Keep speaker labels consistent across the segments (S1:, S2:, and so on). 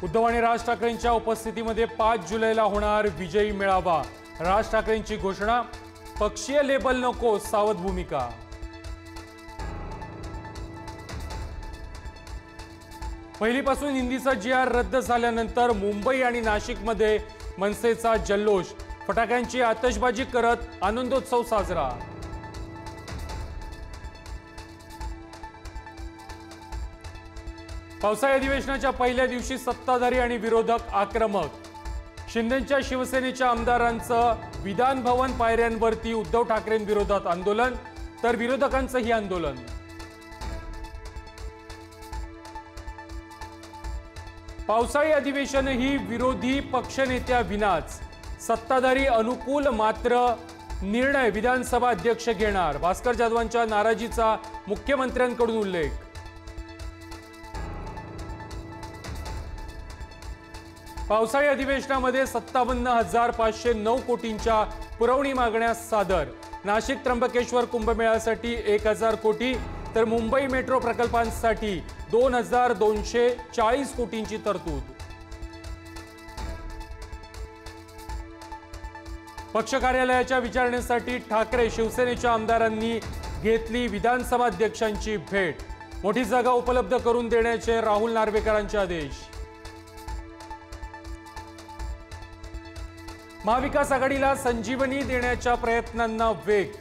S1: उद्धव आणि राज ठाकरेंच्या उपस्थितीमध्ये 5 जुलैला होणार विजयी मेळावा। राज ठाकरेंची घोषणा, पक्षीय लेबल नको, सावध भूमिका। पहिलीपासून हिंदीचा GR रद्द झाल्यानंतर मुंबई आणि नाशिकमध्ये मनसेचा जल्लोष, फटाक्यांची आतषबाजी करत आनंदोत्सव साजरा। पावसाळी अधिवेशनाच्या पहिल्या दिवशी सत्ताधारी आणि विरोधक आक्रमक। शिंदेच्या शिवसेनेच्या आमदारांचं विधान भवन पायऱ्यांवरती उद्धव ठाकरेंविरोधात आंदोलन, तर विरोधकांचंही आंदोलन। पावसाळी अधिवेशनही विरोधी पक्षनेत्या विनाच, सत्ताधारी अनुकूल मात्र निर्णय विधानसभा अध्यक्ष घेणार। भास्कर जाधवांच्या नाराजीचा मुख्यमंत्र्यांकडून उल्लेख। पावसाळी अधिवेशनामध्ये 57,509 कोटींच्या पुरवणी मागण्या सादर। नाशिक त्र्यंबकेश्वर कुंभमेळ्यासाठी 1,000 कोटी, तर मुंबई मेट्रो प्रकल्पांसाठी 2,240 कोटींची तरतूद। पक्ष कार्यालयाच्या विचारणेसाठी ठाकरे शिवसेनेच्या आमदारांनी घेतली विधानसभा अध्यक्षांची भेट। मोठी जागा उपलब्ध करून देण्याचे राहुल नार्वेकरांचे आदेश। महाविकास आघाडीला संजीवनी देण्याच्या प्रयत्नांना वेग।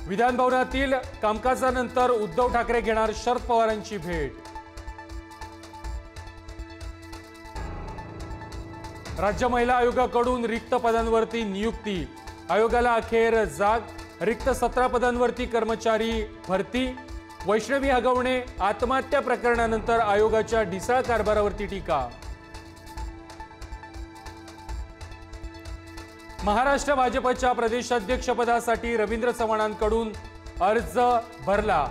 S1: विधान भवनातील कामकाजानंतर उद्धव ठाकरे घेणार शरद पवारांची भेट। राज्य महिला आयोगाकडून रिक्त पदांवरती नियुक्ती, आयोगाला अखेर जाग। रिक्त 17 पदांवरती कर्मचारी भरती। वैष्णवी हगवणे आत्महत्या प्रकरणानंतर आयोगाच्या ढिसाळ कारभारावरती टीका। महाराष्ट्र भाजपच्या प्रदेशाध्यक्षपदासाठी रवींद्र चव्हाणांकडून अर्ज भरला।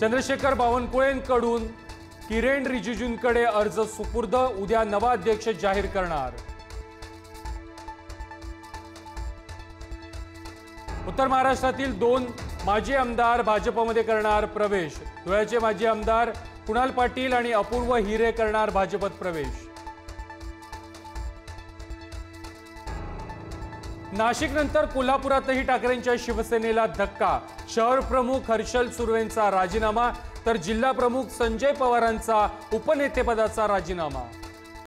S1: चंद्रशेखर बावनकुळेंकडून किरेन रिजिजूंकडे अर्ज सुपूर्द, उद्या नवा अध्यक्ष जाहीर करणार। उत्तर महाराष्ट्रातील 2 माजी आमदार भाजपमध्ये करणार प्रवेश। धुळ्याचे माजी आमदार कुणाल पाटील आणि अपूर्व हिरे करणार भाजपत प्रवेश। नाशिक नंतर कोल्हापुरातही ठाकरेंच्या शिवसेनेला धक्का। शहर प्रमुख हर्षल सुर्वेंचा राजीनामा, तर जिल्हा प्रमुख संजय पवारांचा उपनेतेपदाचा राजीनामा।